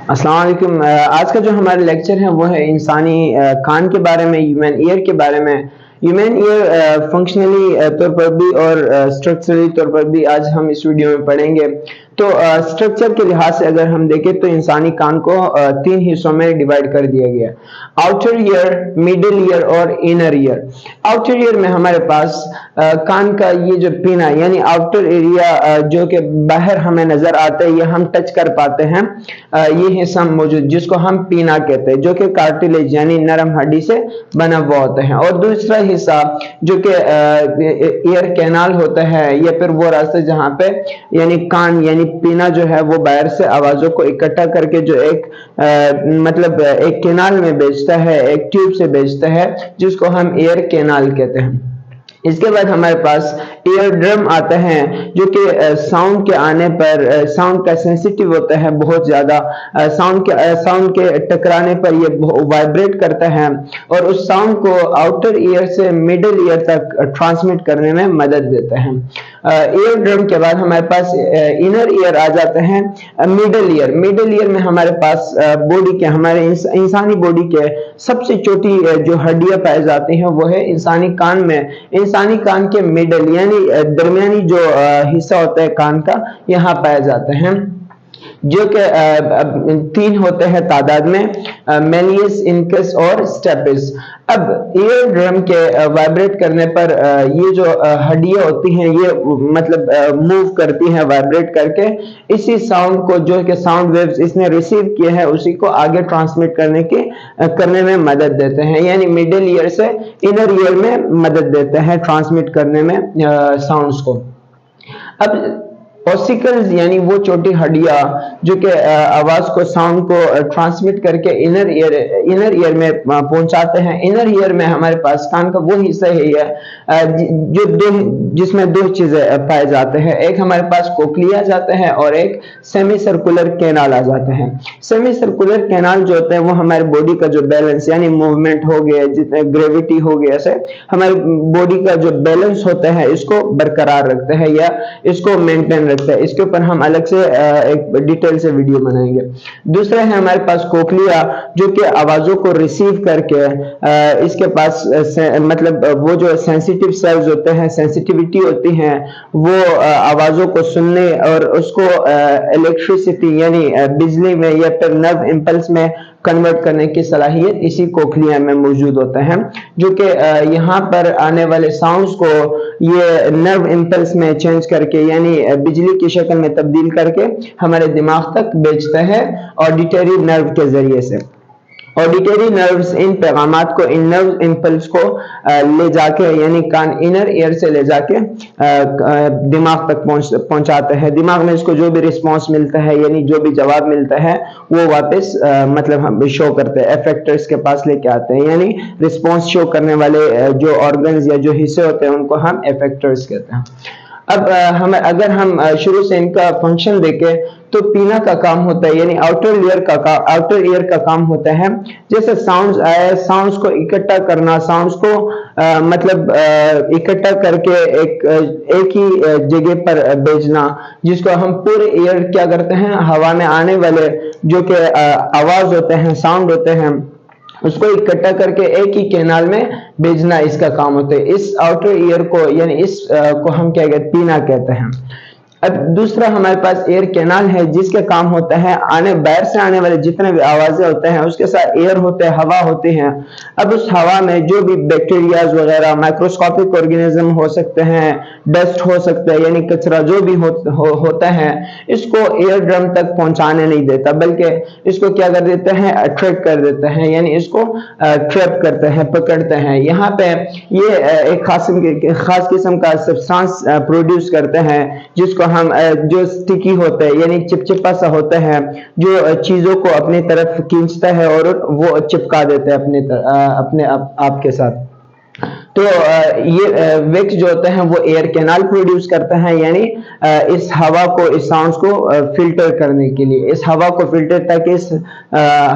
अस्सलाम वालेकुम। आज का जो हमारा लेक्चर है वो है इंसानी कान के बारे में, ह्यूमन ईयर के बारे में। ह्यूमन ईयर फंक्शनली तौर पर भी और स्ट्रक्चरली तौर पर भी आज हम इस वीडियो में पढ़ेंगे। तो स्ट्रक्चर के लिहाज से अगर हम देखें तो इंसानी कान को तीन हिस्सों में डिवाइड कर दिया गया, आउटर ईयर, मिडिल ईयर और इनर ईयर। आउटर ईयर में हमारे पास कान का ये जो पीना यानी आउटर एरिया जो कि बाहर हमें नजर आता है, ये हम टच कर पाते हैं, ये हिस्सा मौजूद जिसको हम पीना कहते हैं, जो कि कार्टिलेज यानी नरम हड्डी से बना हुआ होता है। और दूसरा हिस्सा जो कि ईयर कैनाल होता है, या फिर वो रास्ता जहाँ पे यानी कान यानी पीना जो है वो बाहर से आवाजों को इकट्ठा करके जो एक मतलब एक कैनाल में भेजता है, एक ट्यूब से भेजता है, जिसको हम ईयर कैनाल कहते हैं। इसके बाद हमारे पास ईयर ड्रम आता है, जो कि साउंड के आने पर साउंड का सेंसिटिव होता है बहुत ज्यादा। साउंड के टकराने पर ये वाइब्रेट करता है और उस साउंड को आउटर ईयर से मिडिल ईयर तक ट्रांसमिट करने में मदद देता है। ईयर ड्रम के बाद हमारे पास इनर ईयर आ जाते हैं, मिडिल ईयर। मिडिल ईयर में हमारे पास बॉडी के, हमारे इंसानी बॉडी के सबसे छोटी जो हड्डियां पाई जाती हैं वो है इंसानी कान में। इंसानी कान के मिडल यानी दरमियानी जो हिस्सा होता है कान का, यहाँ पाए जाते हैं, जो कि तीन होते हैं तादाद में, मेलियस, इनकस और स्टेपिस। अब ईयर ड्रम के वाइब्रेट करने पर ये जो हड्डियां होती हैं ये मतलब मूव करती हैं वाइब्रेट करके, इसी साउंड को जो कि साउंड वेव्स इसने रिसीव किए हैं उसी को आगे ट्रांसमिट करने में मदद देते हैं, यानी मिडिल ईयर से इनर ईयर में मदद देते हैं ट्रांसमिट करने में साउंड्स को। अब ऑसिकल्स यानी वो छोटी हड्डियां जो कि आवाज को, साउंड को ट्रांसमिट करके इनर ईयर में पहुंचाते हैं। इनर ईयर में हमारे पास कान का वो हिस्सा है जो जिसमें दो चीजें पाए जाते हैं, एक हमारे पास कोक्लिया जाता है और एक सेमी सर्कुलर कैनाल आ जाते हैं। सेमी सर्कुलर कैनाल जो होते हैं वो हमारे बॉडी का जो बैलेंस यानी मूवमेंट हो गया, जितने ग्रेविटी हो गया, ऐसे हमारे बॉडी का जो बैलेंस होता है इसको बरकरार रखते हैं या इसको मेंटेन रखता है। इसके ऊपर हम अलग से एक डिटेल से वीडियो बनाएंगे। दूसरा है हमारे पास कोक्लिया, जो कि आवाजों को रिसीव करके इसके पास मतलब वो जो सेंसिटिव सेल्स होते हैं, सेंसिटिविटी होती है, वो आवाजों को सुनने और उसको इलेक्ट्रिसिटी यानी बिजली में या फिर नर्व इंपल्स में कन्वर्ट करने की सलाहियत इसी कोक्लिया में मौजूद होता है, जो कि यहाँ पर आने वाले साउंड्स को ये नर्व इंपल्स में चेंज करके यानी बिजली की शक्ल में तब्दील करके हमारे दिमाग तक भेजता है ऑडिटरी नर्व के जरिए से। ऑडिटरी नर्व्स इन पैगामात को, इन नर्व इंपल्स को ले जाके यानी कान इनर ईयर से ले जाके दिमाग तक पहुंचाते हैं। दिमाग में इसको जो भी रिस्पांस मिलता है यानी जो भी जवाब मिलता है वो वापस मतलब हम शो करते हैं, इफेक्टर्स के पास लेके आते हैं, यानी रिस्पांस शो करने वाले जो ऑर्गन्स या जो हिस्से होते हैं उनको हम इफेक्टर्स कहते हैं। अब अगर हम शुरू से इनका फंक्शन देखें तो पीना का काम होता है यानी आउटर ईयर का काम होता है, जैसे साउंड्स आए, साउंड्स को इकट्ठा करना, साउंड्स को मतलब इकट्ठा करके एक ही जगह पर भेजना, जिसको हम पूरे ईयर क्या करते हैं, हवा में आने वाले जो कि आवाज होते हैं, साउंड होते हैं, उसको इकट्ठा करके एक ही कैनाल में भेजना इसका काम होता है। इस आउटर ईयर को यानी इस को हम क्या कहते हैं, पीना कहते हैं। अब दूसरा हमारे पास एयर कैनाल है, जिसका काम होता है बाहर से आने वाले जितने भी आवाजें होते हैं उसके साथ एयर होते हैं, हवा होती है। अब उस हवा में जो भी बैक्टीरियाज वगैरह, माइक्रोस्कोपिक ऑर्गेनिज्म हो सकते हैं, डस्ट हो सकता है यानी कचरा जो भी होता है, इसको एयर ड्रम तक पहुंचाने नहीं देता, बल्कि इसको क्या कर देते हैं, अट्रैक्ट कर देते हैं, यानी इसको ट्रैप करते हैं, पकड़ते हैं। यहाँ पे ये एक खास किस्म का सब्सटेंस प्रोड्यूस करते हैं, जिसको हम जो स्टिकी होता है यानी चिपचिपा सा होता है, जो चीजों को अपनी तरफ खींचता है और वो चिपका देता है अपने आप के साथ। تو یہ ویکس جو ہوتے ہیں وہ ایئر کینال پروڈیوس کرتے ہیں، یعنی اس ہوا کو، اس ساؤنڈز کو فلٹر کرنے کے لیے، اس ہوا کو فلٹر، تاکہ اس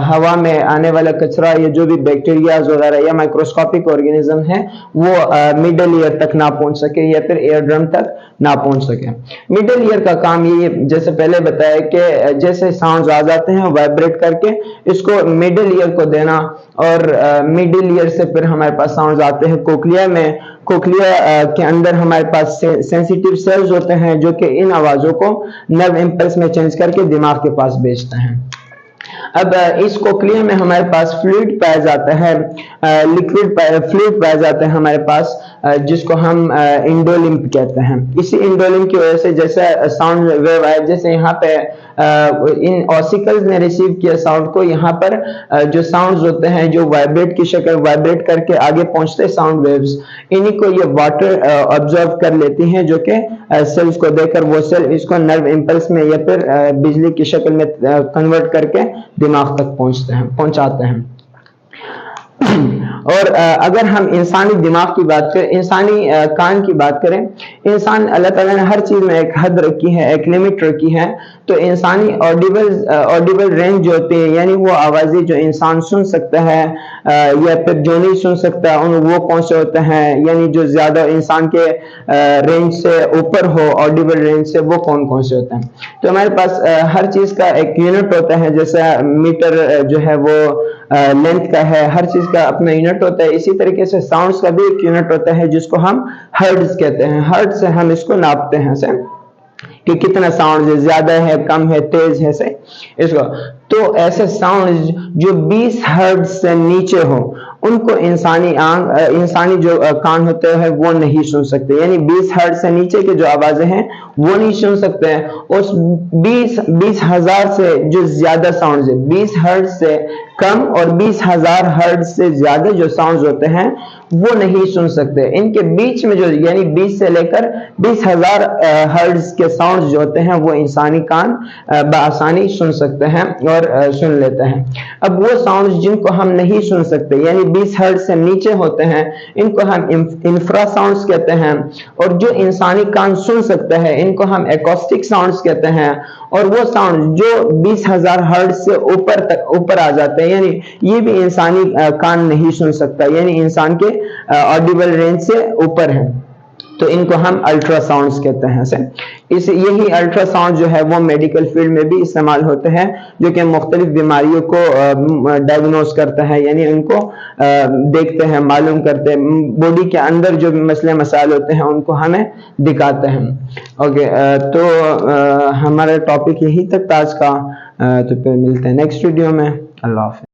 ہوا میں آنے والا کچرا یا جو بھی بیکٹیریاز وغیرہ یا مائکروسکوپک آرگینزم ہے وہ مڈل ایئر تک نہ پہنچ سکے یا پھر ایئر ڈرم تک نہ پہنچ سکے۔ مڈل ایئر کا کام یہ جیسے پہلے بتایا کہ جیسے ساؤنڈز آ جاتے ہیں وائبریٹ کر کے اس کو مڈل ایئر کو دینا، اور مڈل ایئر سے پھر ہمارے پاس ساؤنڈز آتے ہیں کوکلیا میں۔ کوکلیا کے اندر ہمارے پاس سینسیٹیو سیلز ہوتے ہیں جو کہ ان آوازوں کو نرو امپلس میں چینج کر کے دماغ کے پاس بھیجتے ہیں۔ اب اس کوکلیا میں ہمارے پاس فلوئڈ پایا جاتا ہے، لیکوڈ فلوئڈ پایا جاتا ہے ہمارے پاس، جس کو ہم انڈولمپ کہتے ہیں۔ اسی انڈولمپ کی وجہ سے جیسے ساؤنڈ ویو آئے، جیسے یہاں پہ ان آسیکلز نے ریسیو کیا ساؤنڈ کو، یہاں پر جو ساؤنڈز ہوتے ہیں جو وائبریٹ کی شکل وائبریٹ کر کے آگے پہنچتے ساؤنڈ ویوز، انہی کو یہ واٹر آبزرو کر لیتی ہیں، جو کہ سیلز کو دے کر وہ سیل اس کو نرو امپلس میں یا پھر بجلی کی شکل میں کنورٹ کر کے دماغ تک پہنچاتے ہیں۔ اور اگر ہم انسانی دماغ کی بات کریں، انسانی کان کی بات کریں، انسان اللہ تعالیٰ نے ہر چیز میں ایک حد رکھی ہے، ایک لمٹ رکھی ہے۔ تو انسانی آڈیبل رینج جو ہوتی ہے، یعنی وہ آوازیں جو انسان سن سکتا ہے یا پھر جو نہیں سن سکتا، وہ کون سے ہوتے ہیں، یعنی جو زیادہ انسان کے رینج سے اوپر ہو، آڈیبل رینج سے، وہ کون سے ہوتے ہیں۔ تو ہمارے پاس ہر چیز کا ایک یونٹ ہوتا ہے، جیسے میٹر جو ہے وہ لینتھ کا ہے، ہر چیز کا اپنا یونٹ ہوتا ہے۔ اسی طریقے سے ساؤنڈز کا بھی ایک یونٹ ہوتا ہے جس کو ہم ہرٹز کہتے ہیں۔ ہرٹز سے ہم اس کو ناپتے ہیں کہ کتنا ساؤنڈ ہے، زیادہ ہے، کم ہے، تیز ہے، سے اس کو۔ تو ایسے ساؤنڈ جو 20 ہرٹز سے نیچے ہو ان کو انسانی جو کان ہوتے ہیں وہ نہیں سن سکتے، یعنی 20 ہرٹز سے نیچے کے جو آوازیں ہیں وہ نہیں سن سکتے ہیں۔ اس 20,000 سے جو زیادہ ساؤنڈز ہیں، 20 ہرٹز سے کم اور 20,000 ہرٹز سے زیادہ جو ساؤنڈز ہوتے ہیں وہ نہیں سن سکتے۔ ان کے بیچ میں جو، یعنی 20 سے لے کر 20,000 ہرٹز کے ساؤنڈز جو ہوتے ہیں وہ انسانی کان بآسانی سن سکتے ہیں اور سن لیتے ہیں۔ اب وہ ساؤنڈز جن کو ہم نہیں سن سکتے، یعنی 20 ہرٹز سے نیچے ہوتے ہیں، ان کو ہم انفرا ساؤنڈز کہتے ہیں، اور جو انسانی کان سن سکتا ہے ان کو ہم ایکوسٹک ساؤنڈز کہتے ہیں۔ اور وہ ساؤنڈ جو 20,000 ہرٹز سے اوپر آ جاتے ہیں، یعنی یہ بھی انسانی کان نہیں سن سکتا، یعنی انسان کے آڈیبل رینج سے اوپر ہے، تو ان کو ہم الٹرا ساؤنڈز کہتے ہیں۔ یہی الٹرا ساؤنڈ جو ہے وہ میڈیکل فیلڈ میں بھی استعمال ہوتے ہیں، جو کہ مختلف بیماریوں کو ڈائگنوز کرتا ہے، یعنی ان کو دیکھتے ہیں، معلوم کرتے ہیں، باڈی کے اندر جو مسئلے مسائل ہوتے ہیں ان کو ہمیں دکھاتے ہیں۔ اوکے، تو ہمارا ٹاپک یہی تک تھا آج کا، تو پھر ملتے ہیں نیکسٹ ویڈیو میں۔ اللہ حافظ۔